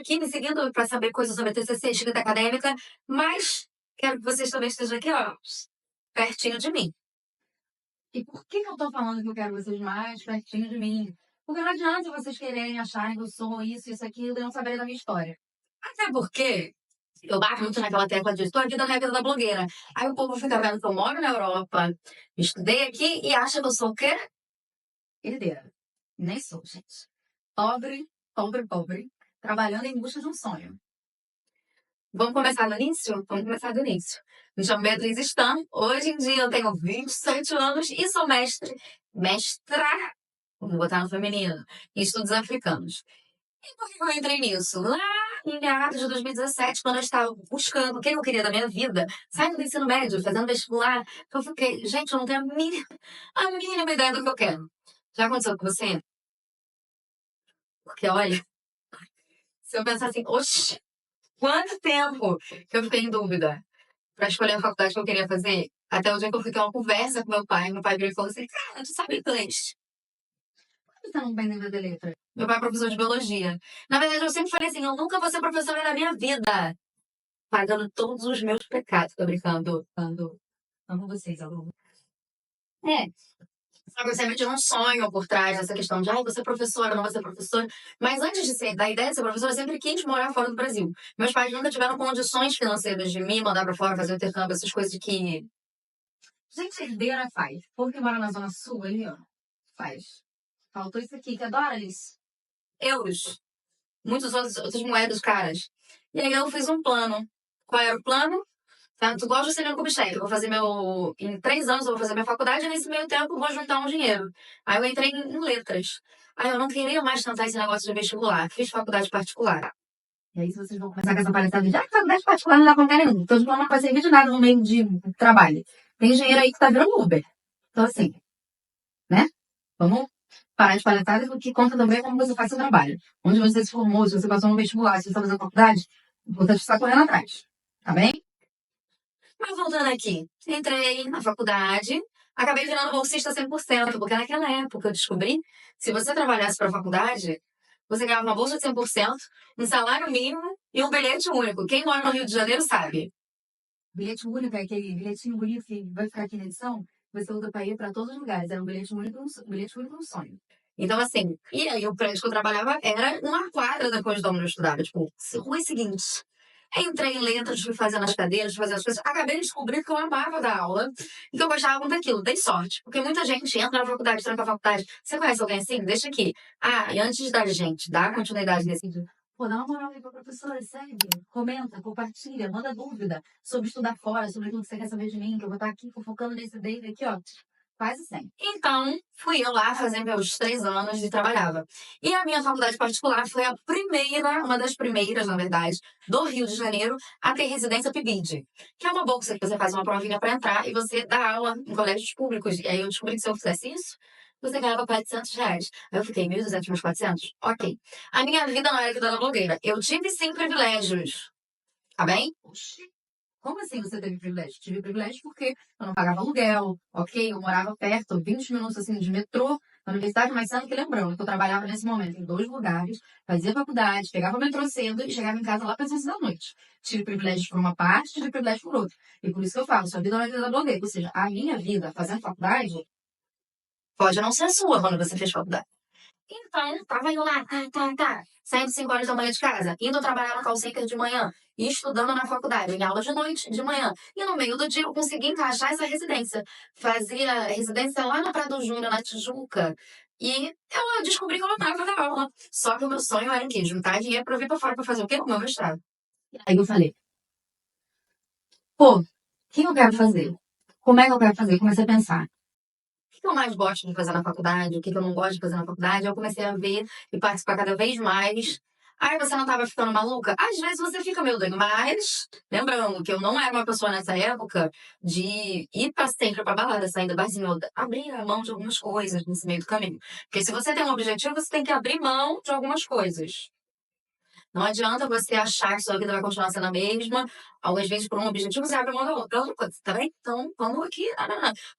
aqui me seguindo para saber coisas sobre a TCC, escrita acadêmica, mas quero que vocês também estejam aqui, ó, pertinho de mim. E por que eu tô falando que eu quero vocês mais pertinho de mim? Porque não adianta vocês quererem acharem que eu sou isso, aquilo e não saberem da minha história. Até porque eu bato muito naquela tecla de tua vida não é a vida da blogueira. Aí o povo fica vendo que eu moro na Europa, estudei aqui e acha que eu sou o quê? Herdeira. Nem sou, gente. Pobre, pobre, pobre, trabalhando em busca de um sonho. Vamos começar do início? Vamos começar do início. Me chamo Beatriz Stan. Hoje em dia eu tenho 27 anos e sou mestra, vou botar no feminino, em estudos africanos. E por que eu entrei nisso? Lá em meados de 2017, quando eu estava buscando o que eu queria da minha vida, saindo do ensino médio, fazendo vestibular, eu fiquei, gente, eu não tenho a mínima ideia do que eu quero. Já aconteceu com você? Porque, olha, se eu pensar assim, oxe, quanto tempo que eu fiquei em dúvida para escolher a faculdade que eu queria fazer, até o dia que eu fui ter uma conversa com meu pai virou e falou assim, cara, tu sabe inglês? Por que você não vem nem de letra? Meu pai é professor de biologia. Na verdade, eu sempre falei assim, eu nunca vou ser professora na minha vida. Pagando todos os meus pecados. Tô brincando. Amo vocês, aluno. É. Só que eu sempre tive um sonho por trás dessa questão de, ai, vou ser professora, não vou ser professora. Mas antes de ser, da ideia de ser professora, eu sempre quis morar fora do Brasil. Meus pais nunca tiveram condições financeiras de me mandar pra fora, fazer intercâmbio, essas coisas que... Gente, herdeira faz. Povo que mora na Zona Sul ali, ó, faz. Faltou isso aqui, que adora isso. euros. Muitas outras moedas caras. E aí eu fiz um plano. Qual era o plano? Tanto igual Juscelino Kubitschek, eu vou fazer meu... Em 3 anos eu vou fazer minha faculdade e nesse meio tempo eu vou juntar um dinheiro. Aí eu entrei em letras. Aí eu não queria mais tentar esse negócio de vestibular. Fiz faculdade particular. E aí, se vocês vão começar com essa palhaçada de faculdade particular não dá pra nenhum. Todo mundo não vai servir de nada no meio de trabalho. Tem engenheiro aí que tá virando Uber. Então, assim, né? Vamos parar de palhaçada e o que conta também é como você faz seu trabalho. Onde você se formou, se você passou no vestibular, se você está fazendo faculdade, o importante é estar correndo atrás. Tá bem? Mas voltando aqui, entrei na faculdade, acabei virando bolsista 100%, porque naquela época eu descobri, se você trabalhasse para a faculdade, você ganhava uma bolsa de 100%, um salário mínimo e um bilhete único. Quem mora no Rio de Janeiro sabe. Bilhete único é aquele bilhetinho bonito que vai ficar aqui na edição. Você usa para ir para todos os lugares. Era um bilhete único, um sonho. Então, assim, e aí o prédio que eu trabalhava era uma quadra depois de onde eu estudava. Tipo, rua seguinte. Entrei em letras, fui fazendo as cadeiras, fui fazendo as coisas. Acabei de descobrir que eu amava dar aula e que eu gostava muito daquilo. Dei sorte, porque muita gente entra na faculdade, tranca a faculdade. Você conhece alguém assim? Deixa aqui. Ah, e antes da gente dar continuidade nesse vídeo, Pô, dá uma moral aí pra professora, segue, comenta, compartilha, manda dúvida sobre estudar fora, sobre aquilo que você quer saber de mim, que eu vou estar aqui fofocando nesse Dave aqui, ó, quase sempre. então, fui eu lá fazer meus 3 anos e trabalhava. E a minha faculdade particular foi a primeira, uma das primeiras, na verdade, do Rio de Janeiro a ter residência PIBID, que é uma bolsa que você faz uma provinha para entrar e você dá aula em colégios públicos. E aí eu descobri que se eu fizesse isso, você ganhava R$ 400. Aí eu fiquei, 1.200 mais 400? Ok. A minha vida não era vida da blogueira. Eu tive, sim, privilégios. Tá bem? Oxi, como assim você teve privilégio? Tive privilégio porque eu não pagava aluguel, ok? Eu morava perto, 20 minutos assim de metrô na universidade, mas sendo que lembrando que eu trabalhava nesse momento em 2 lugares, fazia faculdade, pegava o metrô cedo e chegava em casa lá para as 11 da noite. Tive privilégio por uma parte, tive privilégio por outra. E por isso que eu falo, sua vida não é vida da blogueira. Ou seja, a minha vida fazendo faculdade Pode não ser a sua quando você fez faculdade. Então, tava eu lá, saindo 5 horas da manhã de casa, indo trabalhar no call center de manhã e estudando na faculdade, em aula de noite, de manhã. E no meio do dia eu consegui encaixar essa residência. Fazia residência lá na Prado Júnior, na Tijuca. E eu descobri que eu amava dar aula. Só que o meu sonho era o quê? Juntar dinheiro pra vir pra fora pra fazer o quê? O meu mestrado. aí eu falei, pô, o que eu quero fazer? Como é que eu quero fazer? Comecei a pensar. O que eu mais gosto de fazer na faculdade, o que eu não gosto de fazer na faculdade, eu comecei a ver e participar cada vez mais. Aí você não tava ficando maluca? Às vezes você fica meio doido, mas lembrando que eu não era uma pessoa nessa época de ir pra sempre pra balada, sair do barzinho, eu abrir a mão de algumas coisas nesse meio do caminho. Porque se você tem um objetivo, você tem que abrir mão de algumas coisas. Não adianta você achar que sua vida vai continuar sendo a mesma. Algumas vezes, por um objetivo, você abre mão da outra coisa, tá bem? Então, vamos aqui.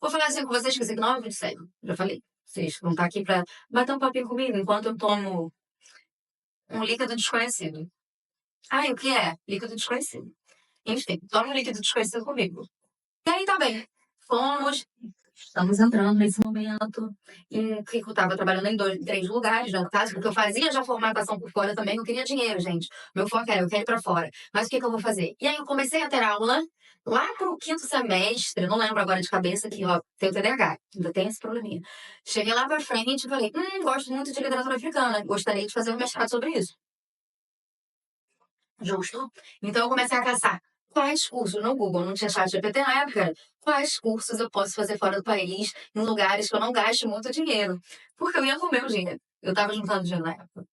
Vou falar assim com vocês, que esse aqui não é um vídeo sério. Já falei. Vocês vão estar aqui pra bater um papinho comigo enquanto eu tomo um líquido desconhecido. Ai, o que é? Líquido desconhecido. Enfim, toma um líquido desconhecido comigo. E aí tá bem. Fomos, estamos entrando nesse momento em que eu tava trabalhando em 3 lugares, no caso, porque eu fazia já formatação por fora também, eu queria dinheiro, gente. Meu foco era, eu quero ir pra fora. Mas o que que eu vou fazer? E aí eu comecei a ter aula lá pro 5º semestre, não lembro agora de cabeça que, ó, tenho TDAH, ainda tem esse probleminha. Cheguei lá pra frente e falei, gosto muito de literatura africana, gostaria de fazer um mestrado sobre isso. Justo. Então eu comecei a caçar quais cursos no Google, não tinha ChatGPT na época, quais cursos eu posso fazer fora do país, em lugares que eu não gaste muito dinheiro. Porque eu ia com o meu dinheiro. Eu tava juntando dinheiro na época.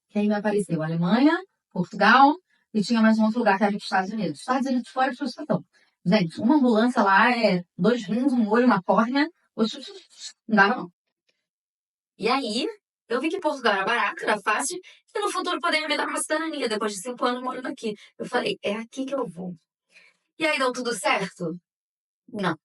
Que aí me apareceu Alemanha, Portugal e tinha mais um outro lugar que era os Estados Unidos. Estados Unidos fora de frustração. Gente, uma ambulância lá é 2 rins, um olho, uma córnea. Não dava não. E aí, eu vi que Portugal era barato, era fácil, e no futuro poderia me dar uma cidadania, depois de 5 anos morando aqui. Eu falei, é aqui que eu vou. E aí deu tudo certo? Não.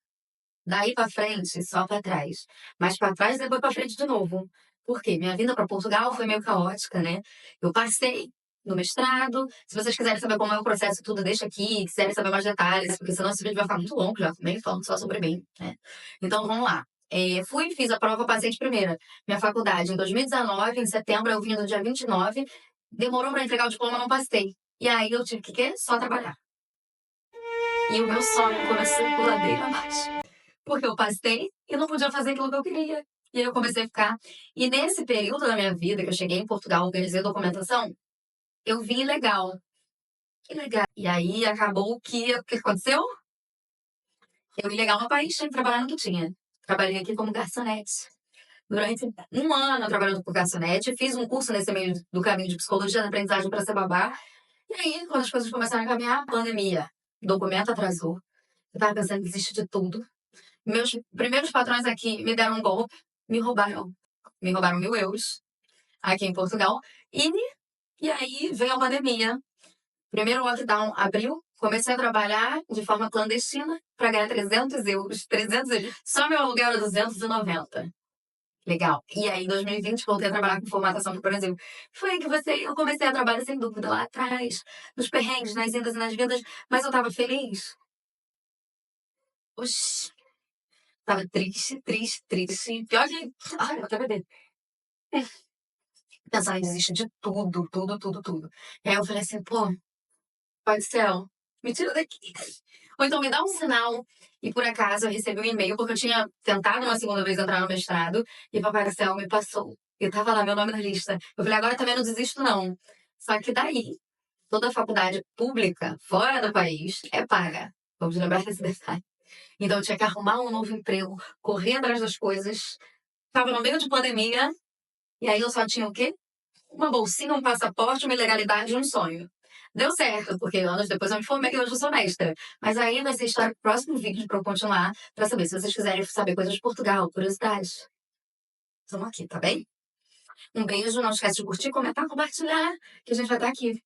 Daí pra frente, só pra trás. Mas pra trás, depois pra frente de novo. Por quê? Minha vinda pra Portugal foi meio caótica, né? Eu passei no mestrado. Se vocês quiserem saber como é o processo, tudo deixa aqui. Quiserem saber mais detalhes, porque senão esse vídeo vai ficar muito longo já, também falando só sobre mim, né? Então, vamos lá. Fui, fiz a prova, passei de primeira. Minha faculdade, em 2019, em setembro, eu vim no dia 29. Demorou pra entregar o diploma, não passei. E aí eu tive que, quê? Só trabalhar. E o meu sonho começou por ladeira abaixo. Porque eu passei e não podia fazer aquilo que eu queria. E aí eu comecei a ficar. E nesse período da minha vida, que eu cheguei em Portugal, organizei a documentação, eu vim ilegal. Ilegal. E aí acabou que o que aconteceu? Eu ilegal no país, tinha que trabalhar no que tinha. Trabalhei aqui como garçonete. Durante um ano trabalhando como garçonete, fiz um curso nesse meio do caminho de psicologia da aprendizagem para ser babá. E aí, quando as coisas começaram a caminhar, pandemia, documento atrasou. Eu tava pensando em desistir de tudo. Meus primeiros patrões aqui me deram um golpe, me roubaram. Me roubaram 1.000 euros aqui em Portugal. E, e aí veio a pandemia. Primeiro lockdown abriu, comecei a trabalhar de forma clandestina para ganhar 300 euros. 300 euros. Só meu aluguel era 290. Legal. E aí, em 2020, voltei a trabalhar com formatação pro Brasil. Foi aí que eu comecei a trabalhar sem dúvida lá atrás, nos perrengues, nas indas e nas vindas, mas eu tava feliz. Oxi, tava triste, triste, triste. Pior que. Ai, eu até beber. Pensar em desistir de tudo, tudo, tudo, tudo. E aí eu falei assim, pô, Pai do céu, me tira daqui. Ou então me dá um sinal. E por acaso eu recebi um e-mail, porque eu tinha tentado uma segunda vez entrar no mestrado, e Papai do céu me passou. Eu tava lá, meu nome na lista. Eu falei, agora também não desisto, não. Só que daí, toda faculdade pública, fora do país, é paga. Vamos lembrar desse detalhe. Então eu tinha que arrumar um novo emprego, correr atrás das coisas. Tava no meio de pandemia, e aí eu só tinha o quê? Uma bolsinha, um passaporte, uma ilegalidade e um sonho. Deu certo, porque anos depois eu me formei e hoje eu sou mestra. Mas aí vai ser história pro próximo vídeo pra eu continuar, pra saber se vocês quiserem saber coisas de Portugal, curiosidades. Estamos aqui, tá bem? Um beijo, não esquece de curtir, comentar, compartilhar, que a gente vai estar aqui.